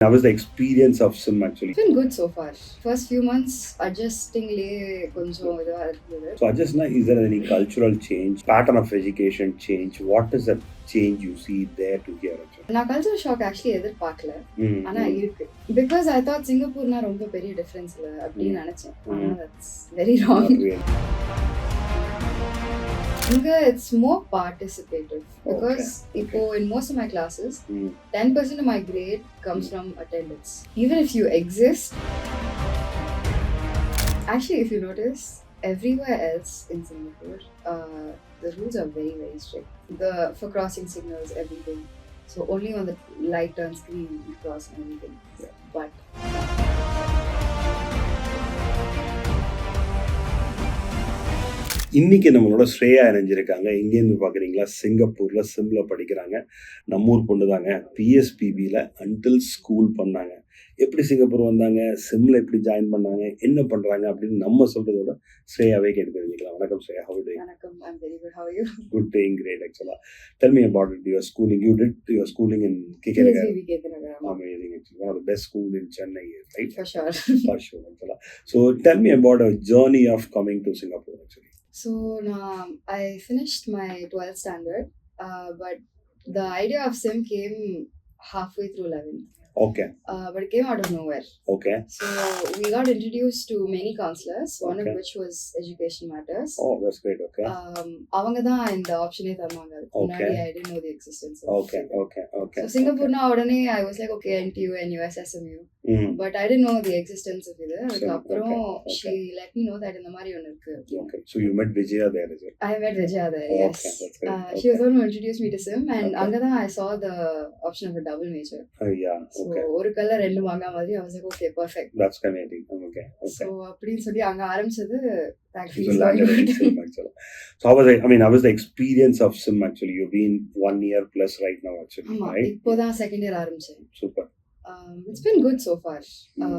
How was the experience of sim actually? It's been good so far. First few months adjustingly கொஞ்சம் இதுவா இருந்தது. So just now, is there any cultural change, pattern of education change? What is the change you see there to here actually? நான் culture shock actually எதிர்பார்க்கல. ஆனா Mm. இருக்கு. Because I thought சிங்கப்பூர்னா ரொம்ப பெரிய difference இல்ல அப்படின்னு நினைச்சேன். ஆனா Mm. That's very Not wrong. really. இங்க இட்ஸ் மோர் பார்ட்டிசிபேட்டிவ் பிகாஸ் இப்போ in most of my classes Mm. 10% of my grade comes from attendance. Even if you exist, actually if you notice everywhere else in Singapore, the rules are very very strict. For crossing signals, everything. So only when the light turns green you cross and everything. Yeah. But இன்னைக்கு நம்மளோட ஸ்ரேயா இணைஞ்சிருக்காங்க. இங்கேருந்து பார்க்குறீங்களா, சிங்கப்பூரில் சிம்ல படிக்கிறாங்க. நம்ம ஊர் பொண்ணு தாங்க. பிஎஸ்பிபியில் அன்டில் ஸ்கூல் பண்ணாங்க. எப்படி சிங்கப்பூர் வந்தாங்க, சிம்ல எப்படி ஜாயின் பண்ணாங்க, என்ன பண்ணுறாங்க அப்படின்னு நம்ம சொல்கிறதோட ஸ்ரேயாவே கேட்டு தெரிஞ்சுக்கலாம். வணக்கம் Shreya, how are you doing? வணக்கம், I'm very good. How are you? Good, doing great actually. Tell me about it. Your schooling. You did your schooling in Kikeragar. PSBB கேக்குறாங்க. Amazing actually. One of the best school in Chennai, right? For sure. For sure actually. So tell me about a journey of coming to Singapore actually. So now I finished my 12th standard, but the idea of sim came halfway through 11th. Okay. But it came out of nowhere. Okay. So we got introduced to many counselors, one Okay. of which was Education Matters. Oh, that's great. Okay. அவங்க தான் இந்த ஆப்ஷனே தந்தாங்க. முன்னாடி I didn't know the existence of Okay. it. Okay. Okay. So சிங்கப்பூர்னா உடனே I was like okay NTU NUS SMU, Mm. but I didn't know the existence of இது. அதுக்கப்புறம் okay. she let me know that இந்த மாதிரி ஒன்று இருக்கு. Okay. So you met Vijaya there, is it? I met Vijaya there, Okay, yes. that's great. She was the one who introduced me to sim, and Okay. அங்கதான் I saw the option of a double major. Yeah. So Okay. ஒரு colour ரெண்டு வாங்க மாதிரி I was like okay perfect. That's Canadian. Okay. Okay. So அப்படின்னு சொல்லி அங்க ஆரம்பிச்சது thankfully So it's landed going in good. sim actually. So how was it? I mean, how was the experience of sim actually? You've been 1 year plus right now actually, ஆமா, right? இப்போதான் second year ஆரம்பிச்சேன். Super. It's been good so far. Mm.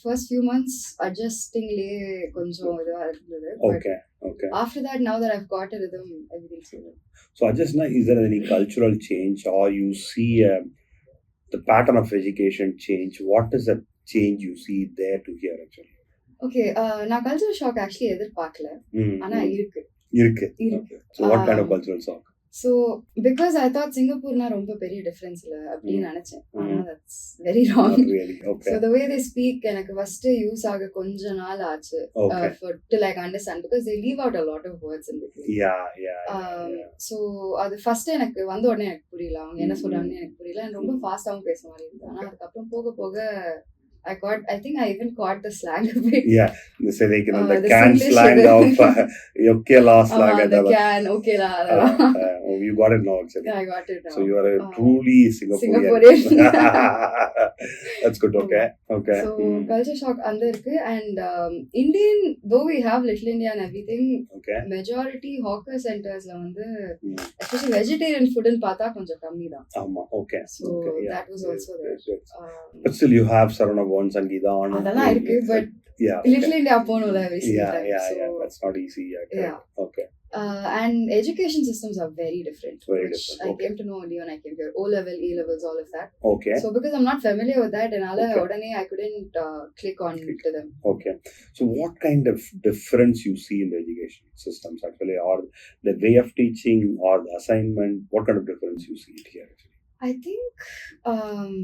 First few months adjustingly கொஞ்சம் இதுவா இருந்தது. But Okay. Okay. after that, now that I've got a rhythm, everything's good. So just now, is there any cultural change or you see the pattern of education change? What is the change you see there to here actually? Okay, நான் culture shock actually எதிர்பார்க்கல. Mm. ஆனா இருக்கு. இருக்கு. இருக்கு. So what kind of cultural shock? So because I thought சிங்கப்பூர்னா ரொம்ப பெரிய difference இல்ல அப்படின்னு நினைச்சேன். ஆனா Mm. that's very wrong. Not really. Okay. So the way they speak எனக்கு first யூஸ் ஆக கொஞ்ச நாள் ஆச்சு Okay. to like understand because they leave out a lot of words in between. Yeah. Yeah. So அது first எனக்கு வந்த உடனே எனக்கு புரியல, அவங்க என்ன Mm. சொல்றாங்கன்னு எனக்கு புரியல, and ரொம்ப ஃபாஸ்டாவும் பேச மாதிரி இருந்தது. ஆனா அதுக்கப்புறம் போக போக I think I even caught the slang a bit. Yeah. They say like, the The can Singlish slang இது. of okay la slang. the and can okay la. you got it now actually. I got it now. So you are a truly Singaporean. Singaporean. That's good. Okay. Okay. So Mm. culture shock அந்த இருக்கு, and Indian though we have Little India and everything, Okay. majority hawker centersல வந்து Mm. especially vegetarian food ன்னு பார்த்தா கொஞ்சம் கம்மி தான். Okay. So Okay. Yeah. that was also there. Yes. But still you have Saranavan, Sangeeta, Anand. அதெல்லாம் இருக்கு, but Yeah. Okay. Little India போகணும்ல every single Yeah. time. Yeah. So, Yeah. That's not easy. Yeah. Correct. Yeah. Okay. And education systems are very different, Very which different, I okay. came to know only when I came here. O level, E levels, all of that. Okay. So because I'm not familiar with that, and Okay. உடனே I couldn't click on to them. Okay. So what kind of difference you see in the education systems actually, or the way of teaching or the assignment? What kind of difference you see it here actually? Um,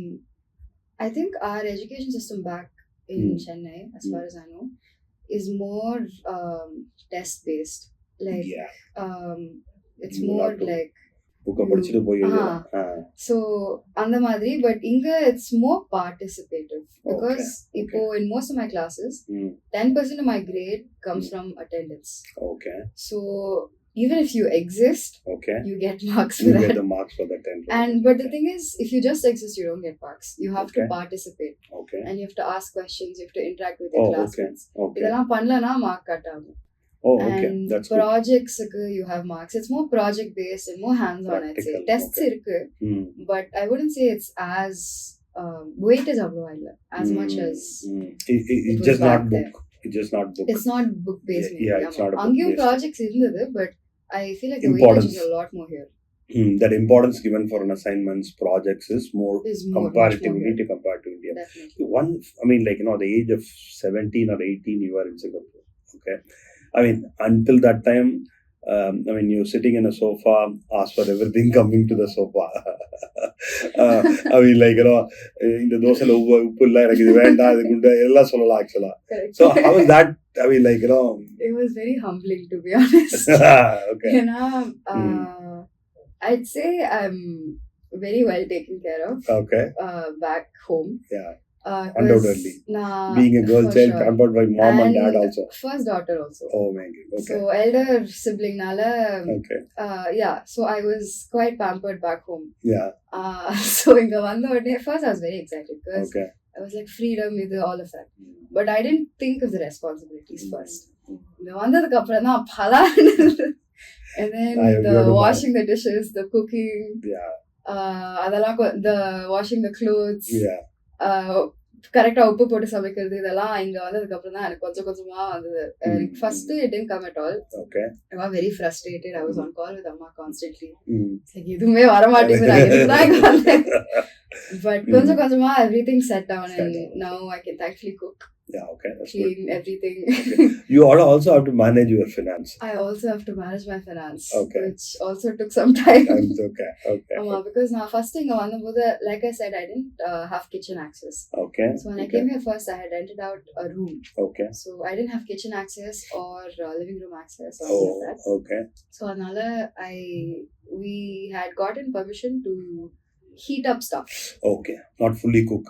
I think our education system back in Mm. Chennai, as Mm. far as I know, is more test based. Like Yeah. it's You will more have to like Book படிச்சுட்டு போய் எழுதலாம். so அந்த மாதிரி, but இங்க it's more participative because இப்போ in most of my classes Mm. 10% of my grade comes from attendance. Okay. So even if you exist, Okay. you get marks for You that. get the marks for the 10. But the thing is, if you just exist, you don't get marks. You have to Okay. participate, Okay. and you have to ask questions. You have to interact with your Oh, okay. classmates. Okay. இதெல்லாம் பண்ணலனா mark cut ஆகும். Oh, okay. And That's good. projects you have marks. It's more project based and more hands on. I'd say Practical, tests okay. இருக்கு, Mm. but I wouldn't say it's as weightage அவ்வளவா இல்ல as much as It's it was just back not there. book. It's just not book. It's not book based. Yeah, it's not a book அங்கேயும் based. projects இருந்தது, but I feel like the Importance. weightage is a lot more here. That importance given for an assignments, projects is more Is more, much more comparatively here. to compare to India. Definitely. The age of 17 or 18, you are in Singapore. Okay. Until that time, you're sitting in a sofa, ask for everything coming to the sofa. இந்த தோசையில் உப்பு இல்லை, எனக்கு இது வேண்டாம், இது குண்டா எல்லாம் சொல்லலாம் ஆக்சுவலா. Correct. So how is that? It was very humbling, to be honest. Okay. I'd say I'm very well taken care of Okay. back home. Yeah. 'Cause Undoubtedly. nah, Being a girl for child, sure. pampered by mom and dad also. First daughter also. Oh my God. Okay. So elder sibling nala, Okay. yeah. So I was quite pampered back home. Yeah. So inga vanda odne first I was very excited because Okay. I was like freedom with all of that. But I didn't think of the responsibilities first. Inga vandadukku appuram dhaan palaanu. And then the washing the dishes, the cooking, Yeah. the washing the clothes, Yeah. கரெக்டா உப்பு போட்டு சமைக்கிறது, இதெல்லாம் இங்க வந்ததுக்கு அப்புறம் தான் எனக்கு கொஞ்சம் கொஞ்சமா வந்தது. First it didn't come at all. Okay. I was very frustrated. I was on call with amma constantly. It's like எதுவுமே வர மாட்டேங்குது, நான் எதுக்குதான் இங்க வந்தேன். But கொஞ்சம் கொஞ்சமா everything set down and now I can actually cook. Yeah, okay. That's clean good. everything. Okay. You also have to manage your finance. I also have to manage my finance. Okay. Which also took some time. Okay. Okay. Because now first thing I wanda, like I said, I didn't have kitchen access. Okay. So when I came here first, I had rented out a room. Okay. So I didn't have kitchen access or living room access or any of that. Okay. So another, we had gotten permission to heat up stuff. Okay. Not fully cook.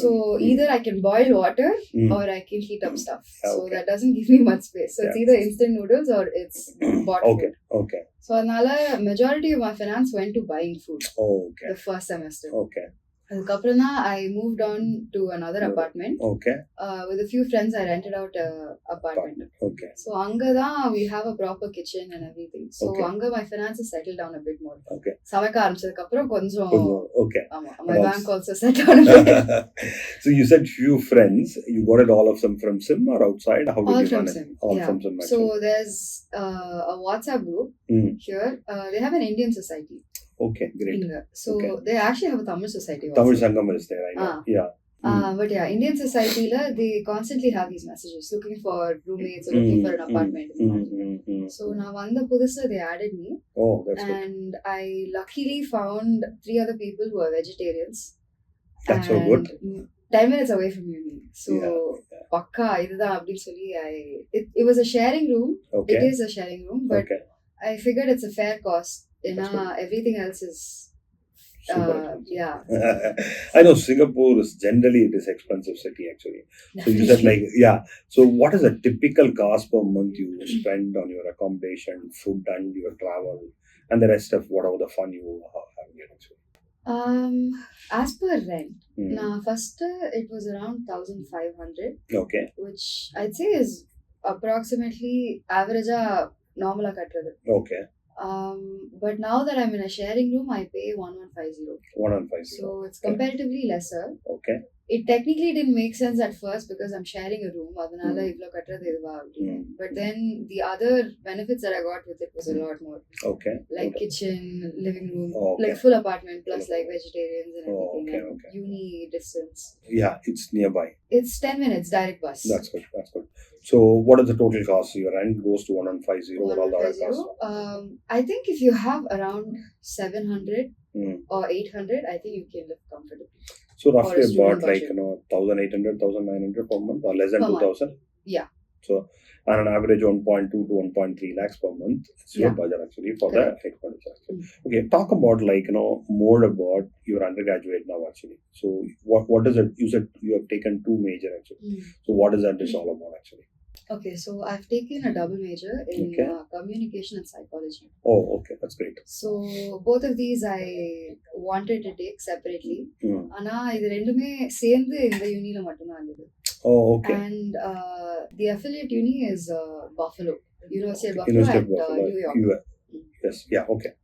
So either I can boil water or I can heat up stuff. So that doesn't give me much space. So it's either instant noodles or it's bought Okay. food. Okay. So another majority of my finance went to buying food. Okay. The first semester. Okay. அதுக்கப்புறம் I moved on to another apartment. Okay. With a few friends, I rented out a apartment. Okay. So anga we have a proper kitchen and everything. So anga my finances settled down a bit more. Okay. சமைக்க ஆரம்பிச்சதுக்கு அப்புறம் கொஞ்சம் okay. My bank also set down a bit. So you said few friends. You got it all of them from Sim or outside? How did all you from manage? Sim. All Yeah. from Sim. So there's a WhatsApp group here. They have an Indian society. Okay, great. So they actually have a Tamil society also. Tamil Sangam is there, I know. Yeah. But yeah, Indian society they constantly have these messages looking for roommates or looking for an apartment. So now vanda pudusa they added me. Oh, that's good. And I luckily found 3 other people who are vegetarians. That's so good. 10 minutes away from uni. So pakka idudha appdi solli it was a sharing room. Okay. It is a sharing room, but I figured it's a fair cost. Everything else is yeah. I know Singapore is generally it is expensive city actually. So you said so what is a typical cost per month you spend on your accommodation, food and your travel and the rest of whatever the fun you have here actually? As per rent, now first it was around 1,500. Okay. Which I'd say is approximately average normal katradhu. Okay. But now that I'm in a sharing room, I pay 1,150. 1,150. So it's comparatively lesser. Okay. It technically didn't make sense at first because I'm sharing a room. But then the other benefits that I got with it was a lot more. Okay. Like kitchen, living room, Okay. like full apartment plus like vegetarians and everything. Okay, and okay. Uni distance. Yeah, it's nearby. It's 10 minutes direct bus. That's good. So what is the total cost? Your rent goes to 1,150. What all the other costs? I think if you have around 700 or 800, I think you can live comfortably. So roughly a student about budget. 1,800, 1,900 per month or less than Per month. 2,000? Yeah. So on an average 1.2 to 1.3 lakhs per month. It's your budget actually for Correct. the expenditure. Okay, talk about more about your undergraduate now actually. So what is it? You said you have taken 2 major actually. So what is that all about actually? Okay, so I've taken a double major in communication and psychology. Oh, okay, that's great. So both of these I wanted to take separately. ஆனா இது ரெண்டுமே சேர்ந்து இந்த யூனில மட்டும் தான் இருந்தது. Oh, okay. And the affiliate uni is Buffalo. University of Buffalo University at of Buffalo, New York. Yes, yeah, okay.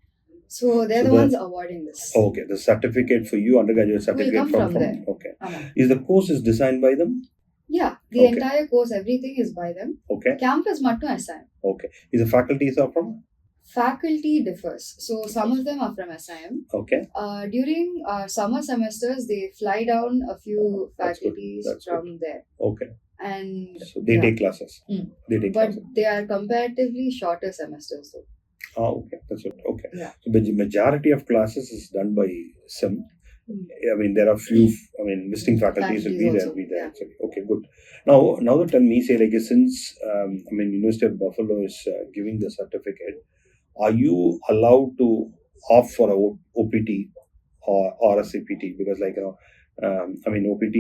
So they're the ones awarding this. Okay, the certificate for you, undergraduate certificate come from there. Okay. Ama. Is the course is designed by them? Yeah, the entire course, everything is by them. Okay. Campus mattum assign. Okay. Is the faculties are from? Faculty differs. So some of them are from SIM. Okay. During summer semesters, they fly down a few That's good. faculties That's from there. Okay. And So they yeah. take classes. Mm. They take But classes. they are comparatively shorter semesters though. Okay. That's it. Okay. Yeah. So the majority of classes is done by SIM. I mean, there are few. I mean, visiting faculties will be there. also, Be there yeah. actually. Okay, good. Now tell me, say like since I mean, University of Buffalo is giving the certificate, are you allowed to opt for a OPT or a CPT? Because like I mean, OPT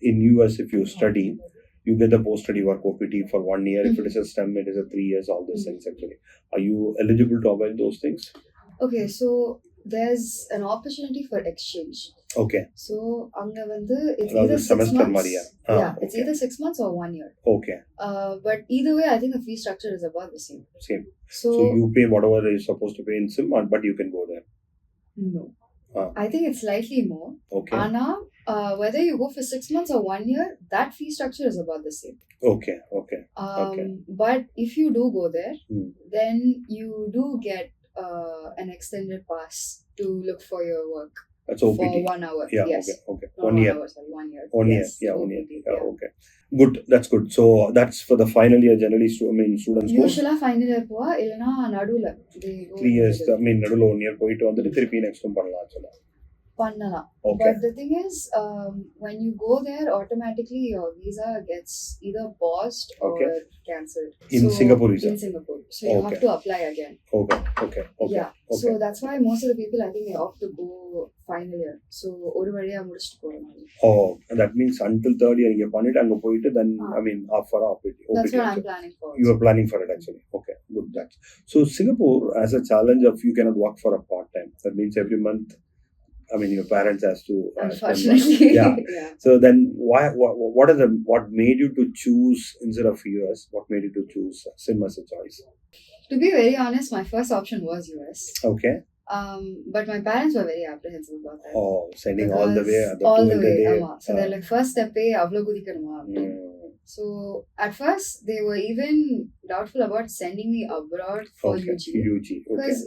in US, if you study, you get the post study work OPT for 1 year. If it is a STEM, it is a 3 years. All these things actually. Are you eligible to avail those things? Okay, so there's an opportunity for exchange. Okay. So anga vandu it's Around either the 6 semester months. Maria. Yeah, it's Okay. either 6 months or 1 year. Okay. But either way, I think the fee structure is about the same. Same. So So you pay whatever you're supposed to pay in SIM, but you can go there. no, Ah. I think it's slightly more. Okay. Ana, whether you go for 6 months or 1 year, that fee structure is about the same. Okay. Okay. Okay. But if you do go there, Hmm. then you do get an extended pass to look for your work That's for OPT. 1 hour. Yeah. Yes. Okay. Okay. Not 1 year. 1 hour, sorry, 1 year. 1 year. Yes, Yeah. 1 year. OPT, Yeah. yeah. Okay. Good. That's good. So that's for the final year. Generally, I mean, students go Usually final year போவா இல்லனா நடுவுல they go 3 years. middle. I mean, நடுவுல 1 year போயிட்டு வந்துட்டு திருப்பி next பண்ணலாம் actually. பண்ணலாம். Okay. But the thing is, when you go there, automatically your visa gets either paused Okay. or cancelled. In Singapore visa? In Singapore. So you have Okay. to apply again. Okay. Okay. Okay. Yeah. Okay. So that's why most of the people, I think, they opt to go final year. So ஒரு வழியா முடிச்சிட்டு போற மாதிரி. Oh, that means until third year you பண்ணிட்டு அங்க போயிட்டு then I mean for OPT. That's what I'm planning for. You are planning for it actually. Okay, good. That's so Singapore has a challenge of you cannot work for a part time. That means every month, I mean, your parents has to. Unfortunately. Yeah. Yeah. So then, what made you to choose instead of US? What made you to choose SIM as a choice? To be very honest, my first option was US. Okay. But my parents were very apprehensive about that. Oh, sending all the way. All the way. So they're like, first step, avlo kudikanuma. So at first they were even doubtful about sending me abroad for Okay. UG. UG. Okay. Because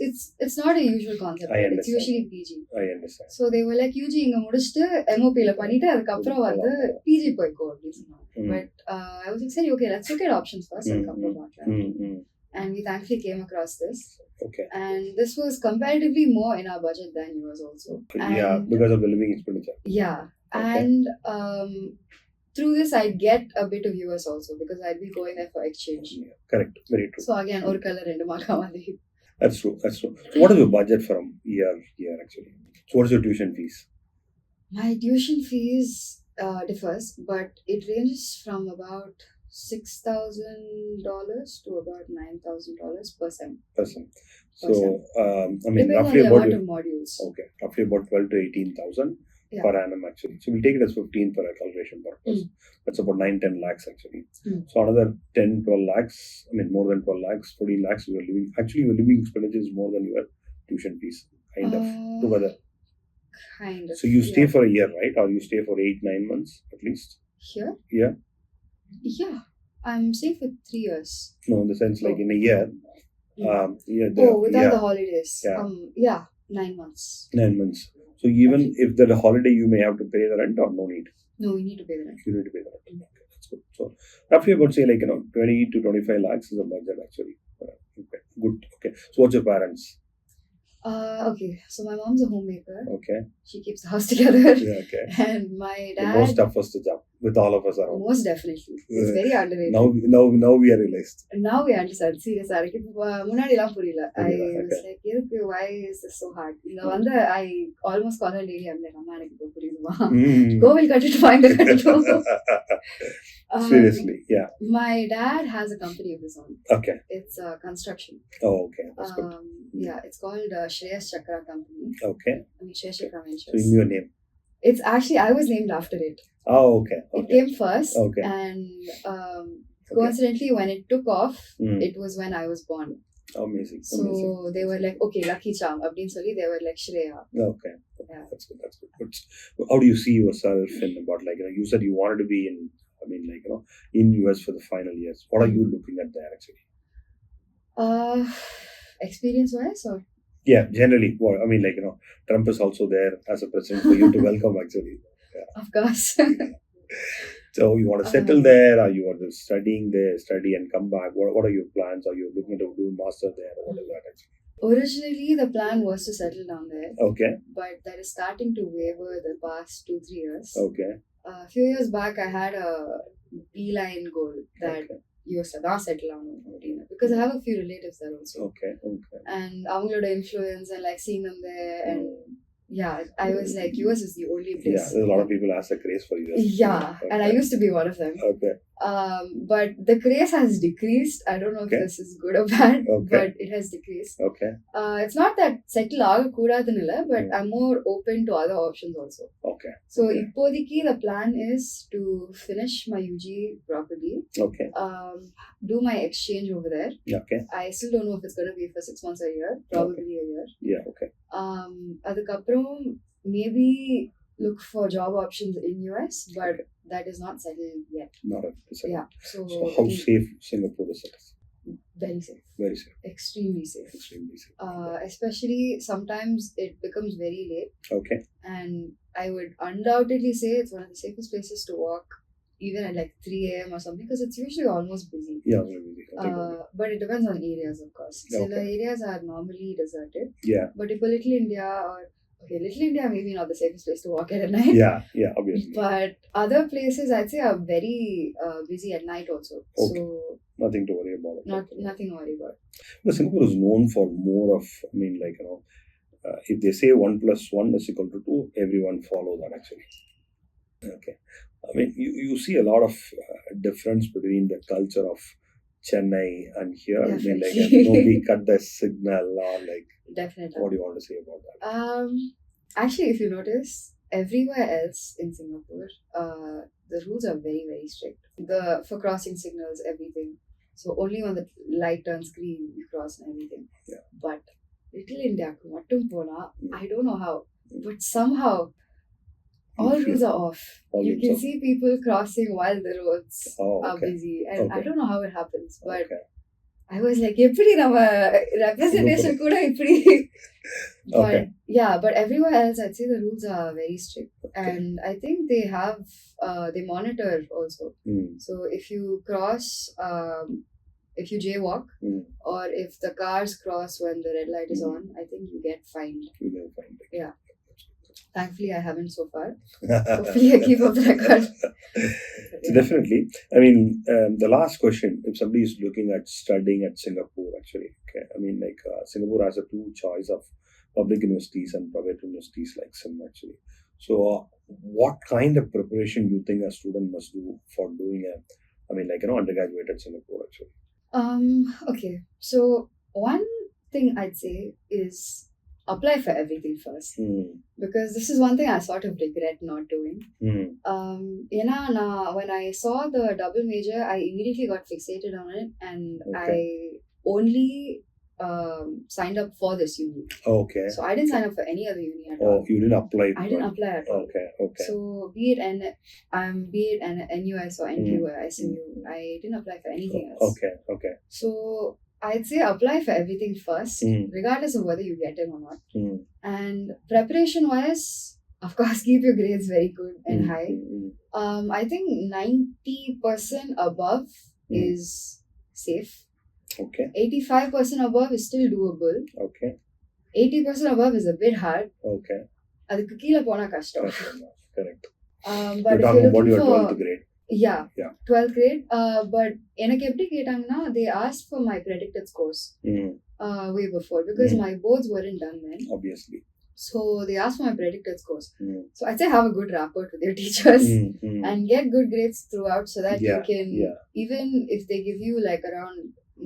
it's not a usual concept. I Right? It's understand. usually PG. I understand. So they were like, UG இங்க முடிச்சிட்டு MOP ல பண்ணிட்டு அதுக்கப்புறம் வந்து PG போய்க்கோ அப்படின்னு சொன்னாங்க. But I was like, okay, let's look at options first and அதுக்கப்புறம் பார்க்கலாம். And we thankfully came across this. Okay. And this was comparatively more in our budget than yours also. And Yeah, because of the living expenditure. yeah. Okay. And through this, I'd get a bit of US also because I'd be going there for exchange. Yeah, correct. Very true. So again, ஒரு colour ரெண்டு மார்க்கா மாதிரி. That's true. That's true. So what is your budget from year actually? So what is your tuition fees? My tuition fees differs, but it ranges from about $6,000 to about $9,000 per sem. Person. So Person. I mean Depends on roughly the about amount of modules. okay, roughly about 12 to 18,000 Yeah. per annum actually. So we'll take it as 15 for a calculation purpose. That's about 9-10 lakhs actually. So another 10-12 lakhs. I mean more than 12 lakhs, 14 lakhs. Your living actually your living expenditure is more than your tuition fees kind of together. Kind of. So you stay yeah. for a year, right? Or you stay for 8-9 months at least? Here? Yeah. Yeah. I'm staying for 3 years. No, in the sense like in a year. Without the holidays. Yeah. 9 months. 9 months. So even if there's a holiday, you may have to pay the rent or no need? No, we need to pay the rent. You need to pay the rent. Okay, that's good. So roughly about say 20 to 25 lakhs is a budget actually. Okay, good. Okay. So what's your parents? Okay, so my mom's a homemaker. Okay. She keeps the house together. Yeah, okay. And my The dad. most toughest job with all of us around. Most definitely. It's very underrated. Now we are realized. Now we understand. Seriously, எனக்கு இப்போ முன்னாடிலாம் புரியல. I Okay. was like, எதுக்கு why is this so hard? இங்க வந்து I almost call her daily. I'm like, அம்மா எனக்கு இப்போ புரியுதுமா. கோவில் கட்டிட்டு வாங்க கட்டணும். Seriously, yeah. My dad has a company of his own. Okay. It's construction. Oh, okay. That's good. Yeah, it's called Shreya Chakra Company. Okay. I mean, Shreya Chakra Ventures. So in your name. It's actually, I was named after it. Oh, okay. It came first. Okay. And coincidentally, when it took off, Mm. it was when I was born. Amazing. So they were like, okay, Lucky Charm. Abdin Soli, they were like Shreya. Okay. Yeah. That's good. That's good. How do you see yourself in about you said you wanted to be in, in US for the final years. What are you looking at there actually? Experience wise, or Yeah, generally. Well, I mean, like, Trump is also there as a president for you to welcome, actually. of course. So you want to settle there, or you are just studying there, study and come back? What are your plans? Are you looking to do master there, or what is that actually? Originally, the plan was to settle down there, Okay, but that is starting to waver the past 2-3 years. okay, A few years back, I had a beeline goal that okay, US தான் settle ஆகணும் அப்படின்னு, because I have a few relatives there also, okay, okay. and அவங்களோட influence and like seeing them there, and Mm. yeah, I was like US is the only Yeah, place. there's a lot of people ask a craze for US. Yeah, and I Okay, used to be one of them. okay, But the craze has decreased. I don't know if Okay. this is good or bad, Okay. but it has decreased. okay, It's not that settle ஆகக்கூடாதுன்னு இல்ல, but Mm. I'm more open to other options also. okay, So Okay. இப்போதைக்கு the plan is to finish my UG properly, okay, do my exchange over there. okay. I still don't know if it's going to be for 6 months or a year, probably a year. Yeah, okay. அதுக்கப்புறம் maybe look for job options in US, but that is not settled yet. Not a percent. Yeah, so So how safe Singapore is it? very safe, Very safe, extremely safe. extremely safe. Especially sometimes it becomes very late, Okay, and I would undoubtedly say it's one of the safest places to walk, even at like 3 a.m. or something, because it's usually almost busy. yeah, really. But it depends on areas, of course. Some Okay. areas are normally deserted, Yeah, but if a Little India or Little India maybe not the safest place to walk at night. yeah, obviously. But other places I'd say are very busy at night also. Okay. So Nothing to worry about. nothing to worry about. But Singapore is known for more of, I mean, like, if they say 1 plus 1 is equal to 2, everyone follow that actually. Okay. I mean, you see a lot of difference between the culture of Chennai and here. I mean, like, Definitely. nobody cut the signal, or like, Definitely. what do you want to say about that? Actually, if you notice, everywhere else in Singapore, the rules are very, very strict. For crossing signals, everything. So only when the light turns green, you cross and everything. Yeah. But Little India, mattum pona, Mm. I don't know how, but somehow all You rules feel- are off. all You rules can are- see people crossing while the roads Oh, are okay. busy, and I Okay. don't know how it happens, but Okay. I was like, எப்படி நம்ம representation கூட இப்படி. Okay. But yeah, but everywhere else I'd say the rules are very strict, and I think they have they monitor also. Mm. So if you cross, if you jaywalk, Mm. or if the cars cross when the red light is Mm. on, I think you get fined. You will find it. Yeah. Thankfully, I haven't so far. Hopefully, I keep up the record. So definitely. I mean, the last question, if somebody is looking at studying at Singapore, actually, okay, I mean, like, Singapore has a two choice of public universities and private universities like SIM, actually. So, what kind of preparation you think a student must do for doing undergraduate at Singapore, actually? Okay. So one thing I'd say is apply for everything first, Mm. because this is one thing I sort of regret not doing. Mm. When I saw the double major, I immediately got fixated on it, and Okay. I only signed up for this uni. Okay. So I didn't sign up for any other uni at Oh, all. you didn't apply. I didn't apply at all. Okay. Okay. So be it NUS or NTU or SMU, I didn't apply for anything else. Okay. Okay. So I'd say apply for everything first, Mm. regardless of whether you get it or not. Mm. And preparation wise, of course, keep your grades very good and Mm. high. Mm. I think 90% above Mm. is safe. Okay. 85% above is still doable. Okay. 80% above is a bit hard. Okay. அதுக்கு கீழே போனா கஷ்டம். Correct. But You're if talking you're about looking your for 12th grade. yeah, Yeah. 12th grade. But எனக்கு எப்படி கேட்டாங்கன்னா, they asked for my predicted scores Mm. way before, because Mm. my boards weren't done then. Obviously. So they asked for my predicted scores. Mm. So I'd say have a good rapport with your teachers Mm. Mm. and get good grades throughout, so that you Yeah, can, yeah. even if they give you like around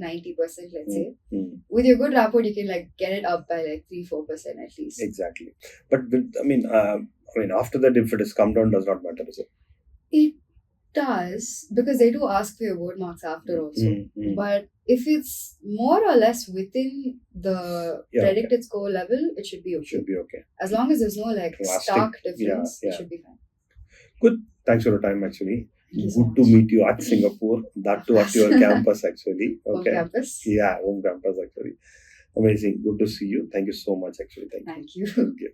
90%, let's say, Mm. with your good rapport, you can like get it up by like 3-4% at least. Exactly. But after that, if it has come down, does not matter, is it? It does, because they do ask for your board marks after also. Mm. Mm. But if it's more or less within the Yeah, predicted score level, it should be okay. Should be okay. As long as there's no like Drastic, stark difference, yeah. it should be fine. Thanks for your time, actually. Thank you so Good to much. meet you at Singapore. That too at your campus, actually. On Okay. campus. Yeah, home campus, actually. Amazing. Good to see you. Thank you so much, actually. Thank you. Thank you. Okay.